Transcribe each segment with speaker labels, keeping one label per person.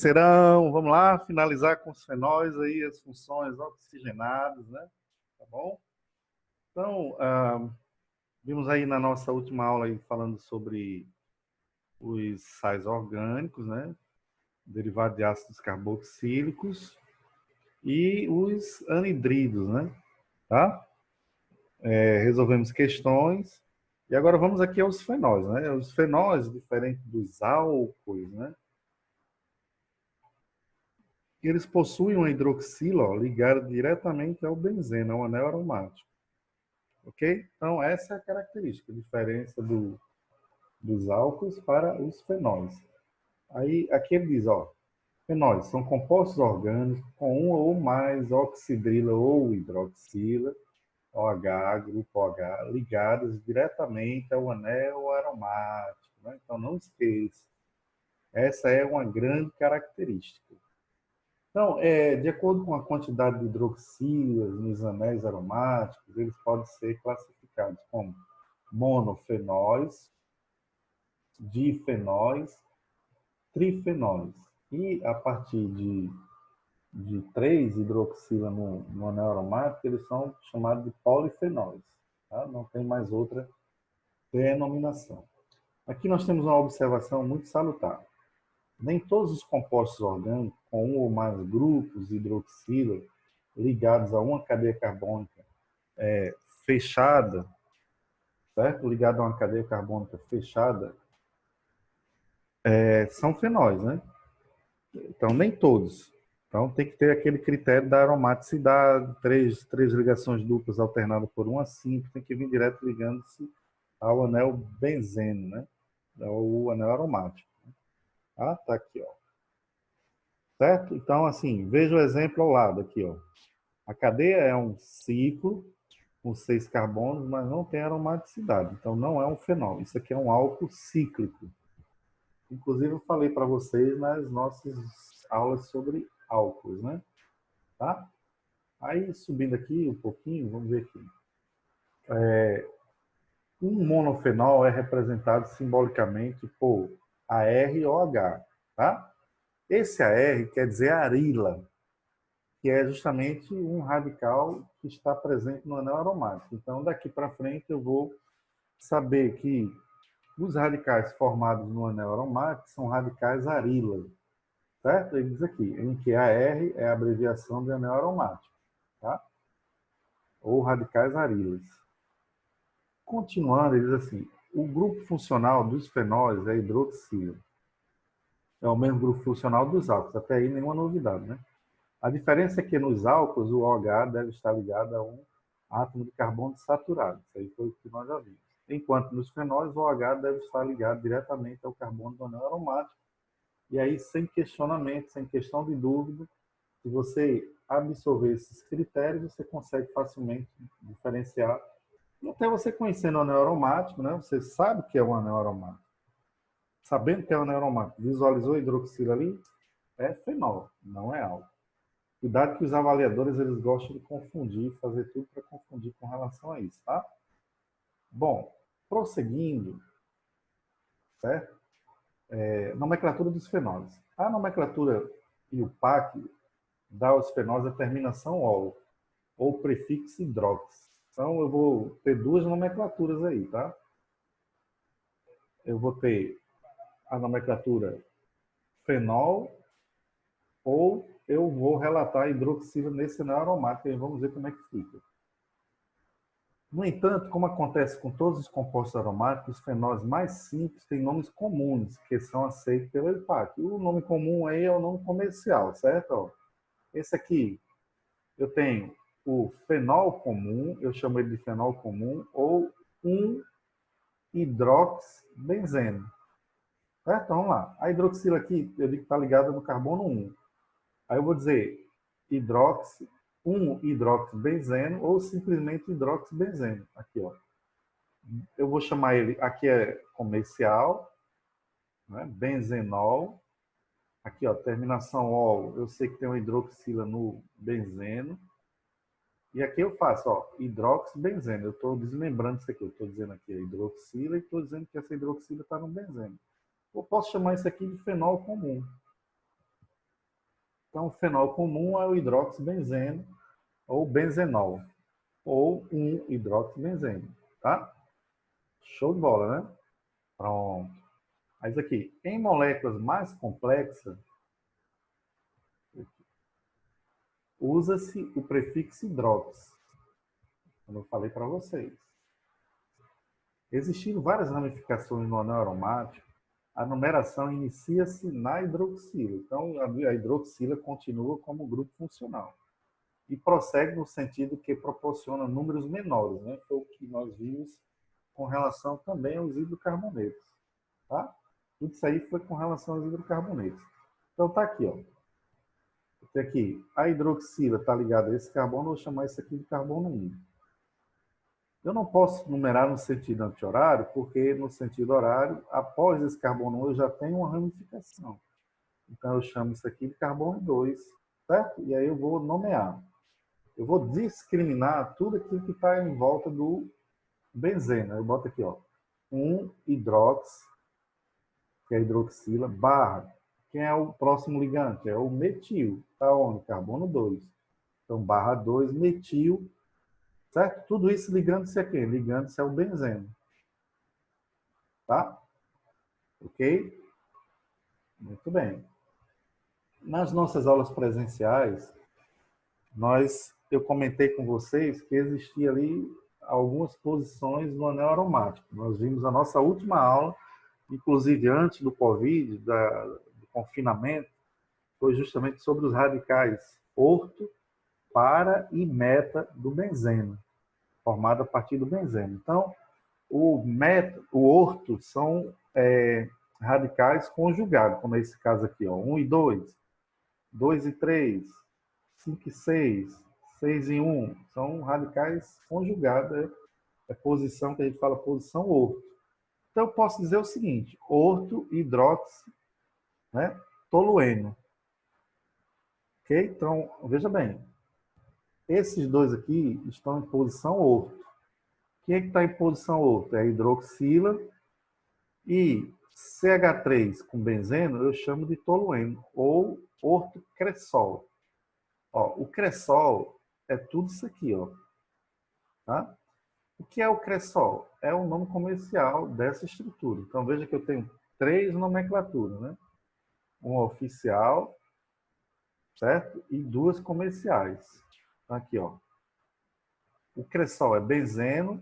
Speaker 1: Serão, vamos lá, finalizar com os fenóis aí, as funções oxigenadas, né? Tá bom? Então, vimos aí na nossa última aula aí falando sobre os sais orgânicos, né? Derivados de ácidos carboxílicos e os anidridos, né? Tá? Resolvemos questões e agora vamos aqui aos fenóis, né? Os fenóis, diferente dos álcoois, né? Eles possuem uma hidroxila ligada diretamente ao benzeno, ao anel aromático. Ok? Então, essa é a característica, a diferença dos álcools para os fenóis. Aí, aqui ele diz, ó, fenóis são compostos orgânicos com uma ou mais oxidrila ou hidroxila, OH, grupo OH, ligadas diretamente ao anel aromático. Né? Então, não esqueça, essa é uma grande característica. Então, de acordo com a quantidade de hidroxilas nos anéis aromáticos, eles podem ser classificados como monofenóis, difenóis, trifenóis. E a partir de 3 hidroxila no anel aromático, eles são chamados de polifenóis. Tá? Não tem mais outra denominação. Aqui nós temos uma observação muito salutar. Nem todos os compostos orgânicos com um ou mais grupos de hidroxila ligados a uma cadeia carbônica fechada, certo? Ligado a uma cadeia carbônica fechada, são fenóis, né? Então, nem todos. Então, tem que ter aquele critério da aromaticidade, três ligações duplas alternadas por uma simples, tem que vir direto ligando-se ao anel benzeno, né? O anel aromático. Ah, tá aqui, ó. Certo? Então, assim, veja o exemplo ao lado aqui, ó. A cadeia é um ciclo com 6 carbonos, mas não tem aromaticidade. Então, não é um fenol. Isso aqui é um álcool cíclico. Inclusive, eu falei para vocês nas nossas aulas sobre álcools, né? Tá? Aí, subindo aqui um pouquinho, vamos ver aqui. Um monofenol é representado simbolicamente por AROH, tá? Esse AR quer dizer arila, que é justamente um radical que está presente no anel aromático. Então, daqui para frente, eu vou saber que os radicais formados no anel aromático são radicais arilas, certo? Ele diz aqui, em que AR é a abreviação de anel aromático, tá? Ou radicais arilas. Continuando, ele diz assim, o grupo funcional dos fenóis é hidroxila. É o mesmo grupo funcional dos álcools, até aí nenhuma novidade, né? A diferença é que nos álcools o OH deve estar ligado a um átomo de carbono saturado. Isso aí foi o que nós já vimos. Enquanto nos fenóis o OH deve estar ligado diretamente ao carbono do anel aromático. E aí, sem questionamento, sem questão de dúvida, se você absorver esses critérios, você consegue facilmente diferenciar. E até você conhecendo o anel aromático, né? Você sabe que é um anel aromático. Sabendo que é um anel aromático, visualizou a hidroxila ali? É fenol, não é álcool. Cuidado que os avaliadores eles gostam de confundir, fazer tudo para confundir com relação a isso, tá? Bom, prosseguindo, certo? Nomenclatura dos fenóis. A nomenclatura IUPAC dá aos fenóis a terminação ol, ou prefixo hidrox. Então, eu vou ter duas nomenclaturas aí, tá? Eu vou ter a nomenclatura fenol ou eu vou relatar a hidroxila nesse anel aromático e vamos ver como é que fica. No entanto, como acontece com todos os compostos aromáticos, os fenóis mais simples têm nomes comuns, que são aceitos pelo IUPAC. O nome comum aí é o nome comercial, certo? Esse aqui, eu tenho o fenol comum, eu chamo ele de fenol comum, ou 1-hidroxibenzeno. Certo? Vamos lá. A hidroxila aqui, eu digo que está ligada no carbono 1. Aí eu vou dizer hidroxi, 1-hidroxibenzeno ou simplesmente hidroxibenzeno. Aqui, ó. Eu vou chamar ele, aqui é comercial, né? Benzenol. Aqui, ó, terminação ol, eu sei que tem uma hidroxila no benzeno. E aqui eu faço, ó, hidroxibenzeno. Eu estou desmembrando isso aqui. Eu estou dizendo aqui a hidroxila e estou dizendo que essa hidroxila está no benzeno. Eu posso chamar isso aqui de fenol comum. Então, o fenol comum é o hidroxibenzeno, ou benzenol, ou um hidroxibenzeno, tá? Show de bola, né? Pronto. Mas aqui, em moléculas mais complexas, usa-se o prefixo hidrox, como eu falei para vocês. Existindo várias ramificações no anel aromático, a numeração inicia-se na hidroxila. Então, a hidroxila continua como grupo funcional. E prossegue no sentido que proporciona números menores, né? Foi o que nós vimos com relação também aos hidrocarbonetos. Tá? Tudo isso aí foi com relação aos hidrocarbonetos. Então, tá aqui, ó. Tem aqui, a hidroxila está ligada a esse carbono, eu vou chamar isso aqui de carbono 1. Eu não posso numerar no sentido anti-horário, porque no sentido horário, após esse carbono 1, eu já tenho uma ramificação. Então, eu chamo isso aqui de carbono 2, certo? E aí eu vou nomear. Eu vou discriminar tudo aquilo que está em volta do benzeno. Eu boto aqui, ó, 1-hidrox, que é a hidroxila, barra. Quem é o próximo ligante? É o metil. Está onde? Carbono 2. Então, barra 2, metil, certo? Tudo isso ligando-se a quem? Ligando-se ao benzeno. Tá? Ok? Muito bem. Nas nossas aulas presenciais, eu comentei com vocês que existia ali algumas posições no anel aromático. Nós vimos a nossa última aula, inclusive antes do Covid, do confinamento, foi justamente sobre os radicais orto, para e meta do benzeno, formado a partir do benzeno. Então, o orto são radicais conjugados, como é esse caso aqui, ó, 1 e 2, 2 e 3, 5 e 6, 6 e 1, são radicais conjugados, é posição que a gente fala posição orto. Então, eu posso dizer o seguinte, orto, hidrox, né, tolueno. Ok? Então, veja bem, esses dois aqui estão em posição orto. Quem é que está em posição orto? É a hidroxila e CH3 com benzeno eu chamo de tolueno ou ortocresol. Ó, o cresol é tudo isso aqui, ó. Tá? O que é o cresol? É o nome comercial dessa estrutura. Então veja que eu tenho 3 nomenclaturas, né? Uma oficial, certo? E 2 comerciais. Então, aqui, ó. O cresol é benzeno,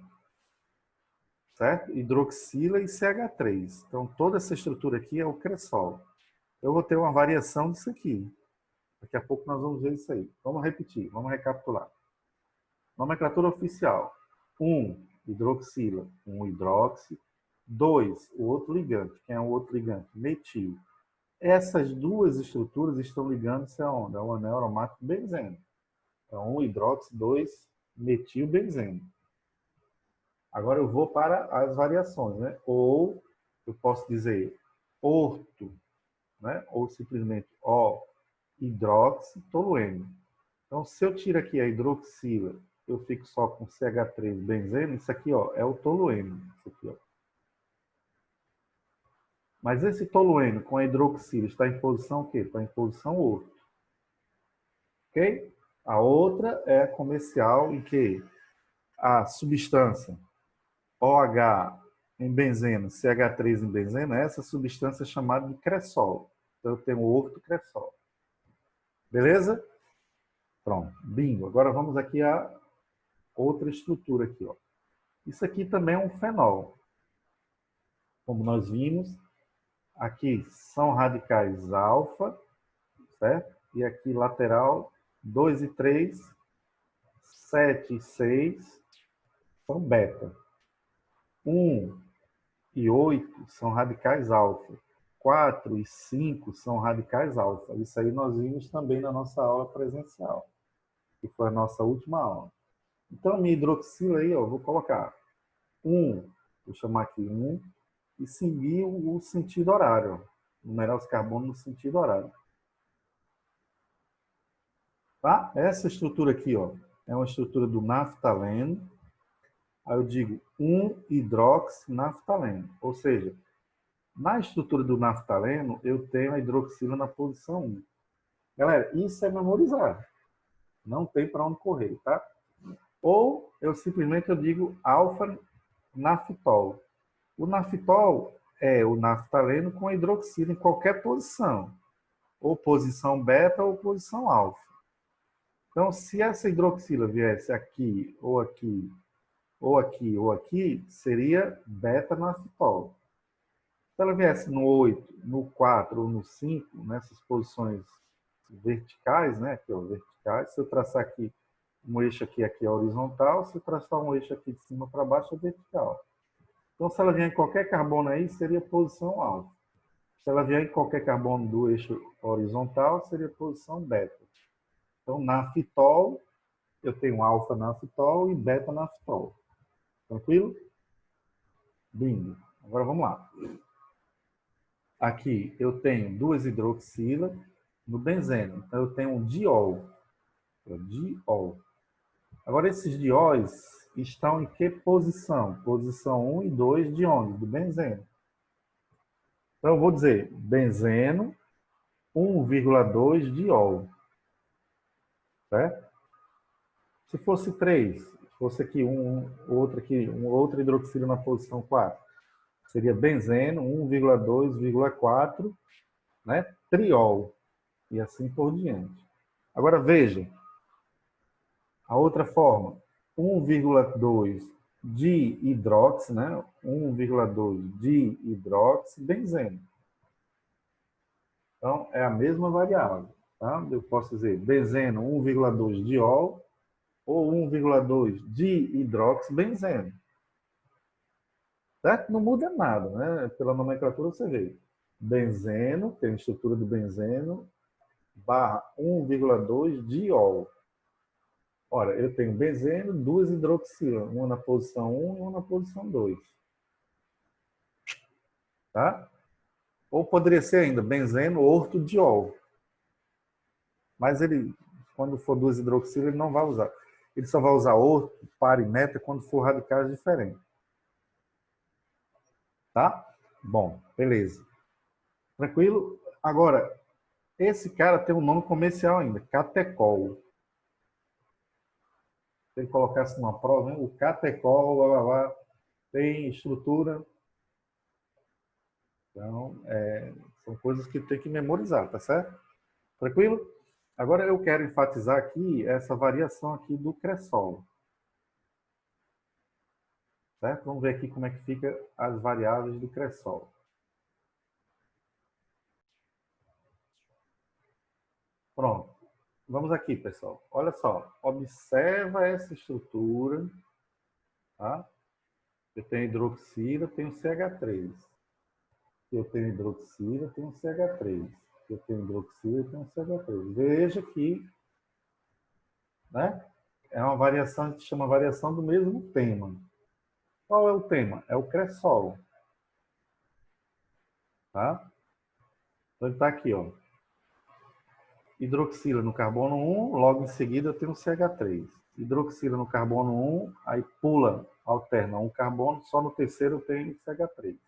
Speaker 1: certo? Hidroxila e CH3. Então, toda essa estrutura aqui é o cresol. Eu vou ter uma variação disso aqui. Daqui a pouco nós vamos ver isso aí. Vamos repetir, vamos recapitular. Nomenclatura oficial. 1, hidroxila, 1 hidroxi. 2, o outro ligante. Quem é o outro ligante? Metil. Essas duas estruturas estão ligando-se aonde? Ao anel aromático benzeno. Então, 1 hidroxi, 2 metilbenzeno. Agora eu vou para as variações, né? Ou eu posso dizer orto, né? Ou simplesmente O, hidroxitolueno. Então, se eu tiro aqui a hidroxila, eu fico só com CH3 benzeno, isso aqui, ó, é o tolueno. Isso aqui, ó. Mas esse tolueno com a hidroxila está em posição o quê? Está em posição orto. Ok? A outra é a comercial, em que a substância OH em benzeno, CH3 em benzeno, essa substância é chamada de cresol. Então, eu tenho o ortocresol. Beleza? Pronto, bingo. Agora vamos aqui a outra estrutura aqui, ó. Isso aqui também é um fenol. Como nós vimos, aqui são radicais alfa, certo? E aqui lateral 2 e 3, 7 e 6 são beta. 1 e 8 são radicais alfa. 4 e 5 são radicais alfa. Isso aí nós vimos também na nossa aula presencial, que foi a nossa última aula. Então, minha hidroxila aí, ó, vou colocar 1, vou chamar aqui 1, e seguir o sentido horário, ó, numerar os carbonos no sentido horário. Tá? Essa estrutura aqui, ó, é uma estrutura do naftaleno. Aí eu digo 1-hidroxinaftaleno, ou seja, na estrutura do naftaleno, eu tenho a hidroxila na posição 1. Galera, isso é memorizar. Não tem para onde correr, tá? Ou eu simplesmente digo alfa-naftol. O naftol é o naftaleno com hidroxila em qualquer posição. Ou posição beta ou posição alfa. Então, se essa hidroxila viesse aqui, ou aqui, ou aqui, ou aqui, seria beta-naftol. Se ela viesse no 8, no 4 ou no 5, nessas posições verticais, né? Aqui, ó, verticais, se eu traçar aqui um eixo aqui é horizontal, se eu traçar um eixo aqui de cima para baixo é vertical. Então, se ela vier em qualquer carbono aí, seria posição alfa. Se ela vier em qualquer carbono do eixo horizontal, seria posição beta. Então, naftol, eu tenho alfa-naftol e beta-naftol. Tranquilo? Bingo. Agora vamos lá. Aqui eu tenho duas hidroxilas no benzeno. Então, eu tenho um diol. Diol. Agora, esses dióis estão em que posição? Posição 1 e 2 de onde? Do benzeno. Então, eu vou dizer benzeno 1,2 diol. Certo? Se fosse 3, se fosse aqui outra hidroxila na posição 4, seria benzeno 1,2,4, né? Triol. E assim por diante. Agora, veja. A outra forma, 1,2 de hidrox, né? 1,2 de hidroxibenzeno. Então, é a mesma variável. Tá? Eu posso dizer benzeno 1,2 diol ou 1,2 de hidroxibenzeno. Certo? Não muda nada, né? Pela nomenclatura você vê. Benzeno, tem a estrutura do benzeno, barra 1,2 diol. Ora, eu tenho benzeno, duas hidroxilas, uma na posição 1 e uma na posição 2. Tá? Ou poderia ser ainda benzeno ortodiol. Mas ele, quando for duas hidroxilas, ele não vai usar. Ele só vai usar orto, par e meta quando for radicais diferentes. Tá? Bom, beleza. Tranquilo? Agora, esse cara tem um nome comercial ainda, catecol. Se ele colocasse numa prova, hein? O catecol, blá, blá, blá, tem estrutura. Então, são coisas que tem que memorizar, tá certo? Tranquilo? Agora eu quero enfatizar aqui essa variação aqui do cresol. Certo? Vamos ver aqui como é que fica as variáveis do cresol. Pronto. Vamos aqui, pessoal. Olha só. Observa essa estrutura. Tá? Eu tenho hidroxila, tenho CH3. Eu tenho hidroxila, tenho CH3. Eu tenho hidroxila, tenho CH3. Veja que, né? É uma variação, a gente chama variação do mesmo tema. Qual é o tema? É o cresol. Tá? Então ele está aqui, ó. Hidroxila no carbono 1, logo em seguida eu tenho CH3. Hidroxila no carbono 1, aí pula, alterna um carbono, só no terceiro eu tenho CH3.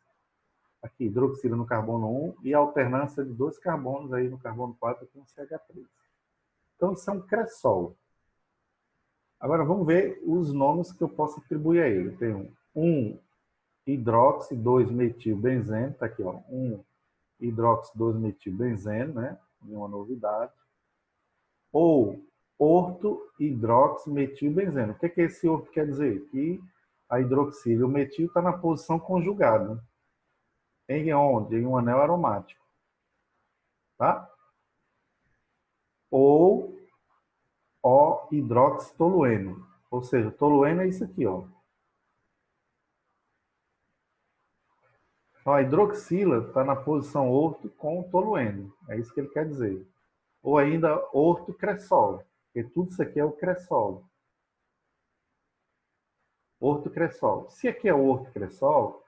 Speaker 1: Aqui, hidroxila no carbono 1 e alternância de dois carbonos aí no carbono 4 eu tenho CH3. Então isso é um cresol. Agora vamos ver os nomes que eu posso atribuir a ele. Eu tenho 1 hidroxi 2-metilbenzeno, tá aqui, ó, 1 hidroxi 2-metilbenzeno, né? Nenhuma novidade. Ou orto-hidroximetilbenzeno. O que é esse orto quer dizer? Que a hidroxila e o metil está na posição conjugada. Em onde? Em um anel aromático. Tá? Ou O-hidroxitolueno. Ou seja, tolueno é isso aqui, ó. Então, a hidroxila está na posição orto com o tolueno. É isso que ele quer dizer. Ou ainda orto-cresol. Porque tudo isso aqui é o cresol. Orto-cresol. Se aqui é o orto-cresol,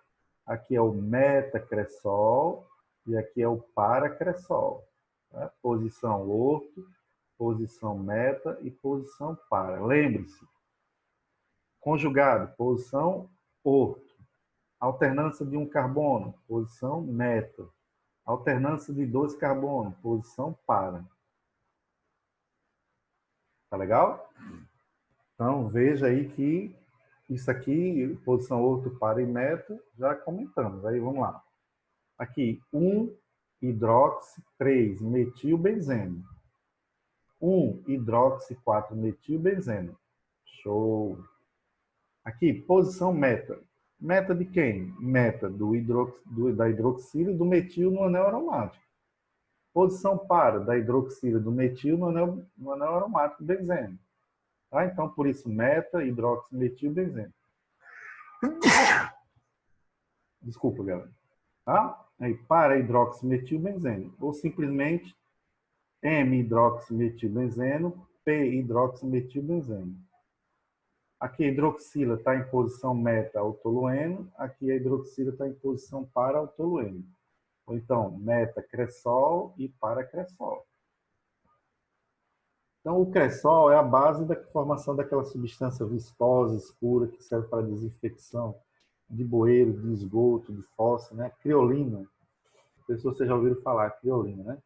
Speaker 1: aqui é o metacresol e aqui é o paracresol. Tá? Posição orto, posição meta e posição para. Lembre-se, conjugado, posição orto. Alternância de um carbono, posição meta. Alternância de dois carbonos, posição para. Tá legal? Então, veja aí que isso aqui, posição orto, para e meta, já comentamos. Aí, vamos lá. Aqui, 1-hidroxi 3-metilbenzeno. 1-hidroxi 4-metilbenzeno. Show! Aqui, posição meta. Meta de quem? Meta da hidroxila e do metil no anel aromático. Posição para da hidroxila e do metil no anel aromático benzeno. Tá? Então, por isso, meta, hidroximetilbenzeno. Desculpa, galera. Tá? Aí, para hidroximetilbenzeno. Ou simplesmente M-hidroximetilbenzeno, P-hidroximetilbenzeno. Aqui a hidroxila está em posição meta ao tolueno, aqui a hidroxila está em posição para ao tolueno. Ou então, meta-cresol e para-cresol. Então, o cresol é a base da formação daquela substância viscosa, escura, que serve para desinfecção de bueiro, de esgoto, de fossa, né? Criolina. Não sei se vocês já ouviram falar, criolina, né?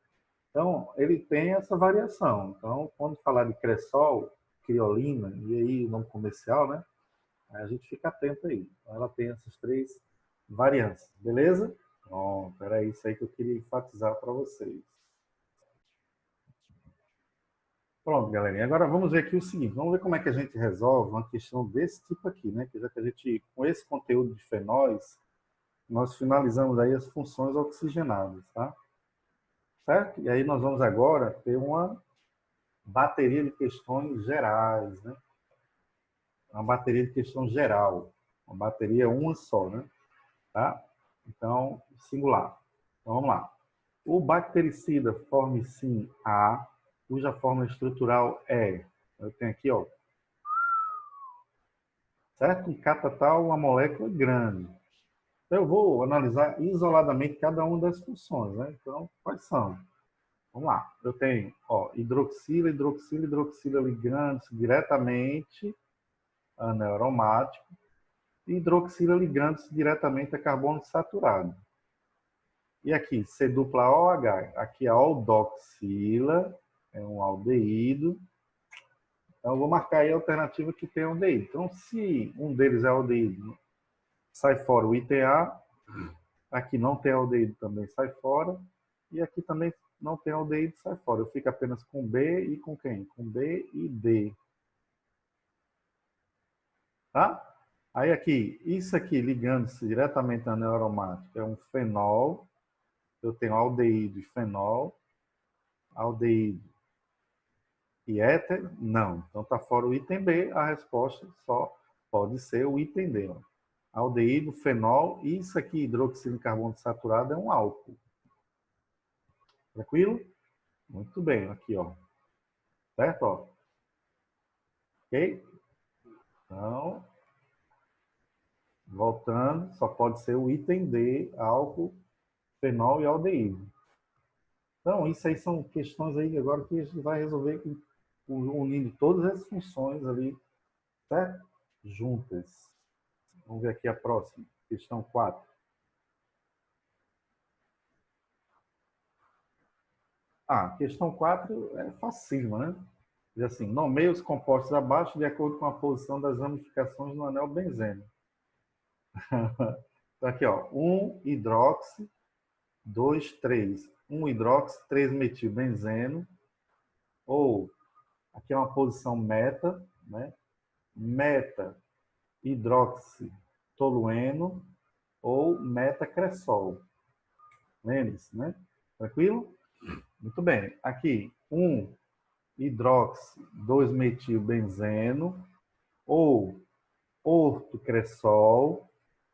Speaker 1: Então, ele tem essa variação. Então, quando falar de cresol, criolina, e aí o nome comercial, né? A gente fica atento aí. Então, ela tem essas três variantes, beleza? Pronto, era isso aí que eu queria enfatizar para vocês. Pronto, galerinha. Agora vamos ver aqui o seguinte. Vamos ver como é que a gente resolve uma questão desse tipo aqui, né? Que já que a gente, com esse conteúdo de fenóis, nós finalizamos aí as funções oxigenadas, tá? Certo? E aí nós vamos agora ter uma bateria de questões gerais, né? Uma bateria de questão geral. Uma bateria uma só, né? Tá? Então, singular. Então, vamos lá. O bactericida formicin A, cuja fórmula estrutural é, eu tenho aqui, ó, certo? Um catatal, uma molécula grande. Então, eu vou analisar isoladamente cada uma das funções, né? Então, quais são? Vamos lá. Eu tenho, ó, hidroxila, hidroxila, hidroxila ligando-se diretamente a anel aromático e hidroxila ligando-se diretamente a carbono saturado. E aqui, C dupla OH. Aqui a aldoxila, é um aldeído. Então, eu vou marcar aí a alternativa que tem aldeído. Então, se um deles é aldeído, sai fora o item A. Aqui não tem aldeído, também sai fora. E aqui também não tem aldeído, sai fora. Eu fico apenas com B e com quem? Com B e D. Tá? Aí aqui, isso aqui ligando-se diretamente ao anel aromático é um fenol. Eu tenho aldeído e fenol. Aldeído e éter? Não. Então está fora o item B, a resposta só pode ser o item D. Ó. Aldeído, fenol, e isso aqui, hidroxila e carbono saturado, é um álcool. Tranquilo? Muito bem, aqui, ó. Certo? Ó. Ok? Então, voltando, só pode ser o item D, álcool, fenol e aldeído. Então, isso aí são questões aí agora que a gente vai resolver unindo todas as funções ali, certo? Juntas. Vamos ver aqui a próxima, questão 4. Questão 4 é facílima, né? Diz assim, nomeie os compostos abaixo de acordo com a posição das ramificações no anel benzeno. Então aqui, ó, 1-hidroxi, 2,3. 1-hidroxi, 3-metilbenzeno. Ou, aqui é uma posição meta, né? Meta, hidroxi, tolueno. Ou meta-cresol. Lembre-se, né? Tranquilo? Muito bem. Aqui, 1-hidroxi, 2-metilbenzeno. Ou ortocresol.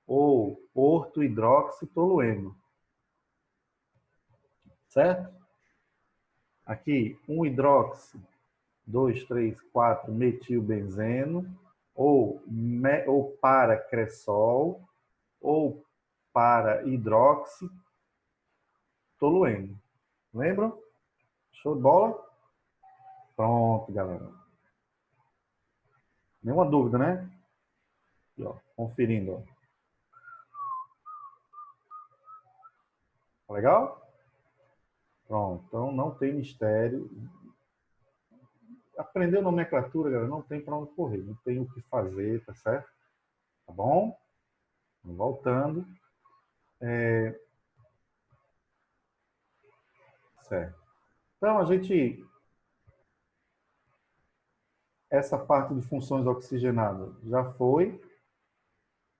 Speaker 1: Ou orto-hidroxitolueno. Certo? Aqui, 1-hidroxi, 2, 3, 4, metilbenzeno, ou para-cresol, ou para-hidroxitolueno. Lembram? Show de bola? Pronto, galera. Nenhuma dúvida, né? Aqui, ó, conferindo. Ó. Tá legal? Pronto, então não tem mistério. aprendeu nomenclatura, galera, não tem para onde correr, não tem o que fazer, tá certo? Tá bom? Voltando. Certo. Então, essa parte de funções oxigenadas já foi.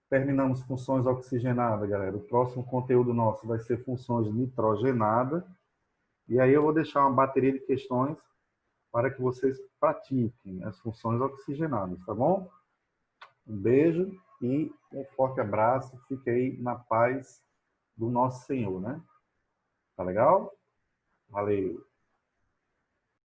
Speaker 1: Terminamos funções oxigenadas, galera. O próximo conteúdo nosso vai ser funções nitrogenadas. E aí eu vou deixar uma bateria de questões para que vocês pratiquem as funções oxigenadas, tá bom? Um beijo e um forte abraço. Fique aí na paz do nosso Senhor, né? Tá legal? Valeu!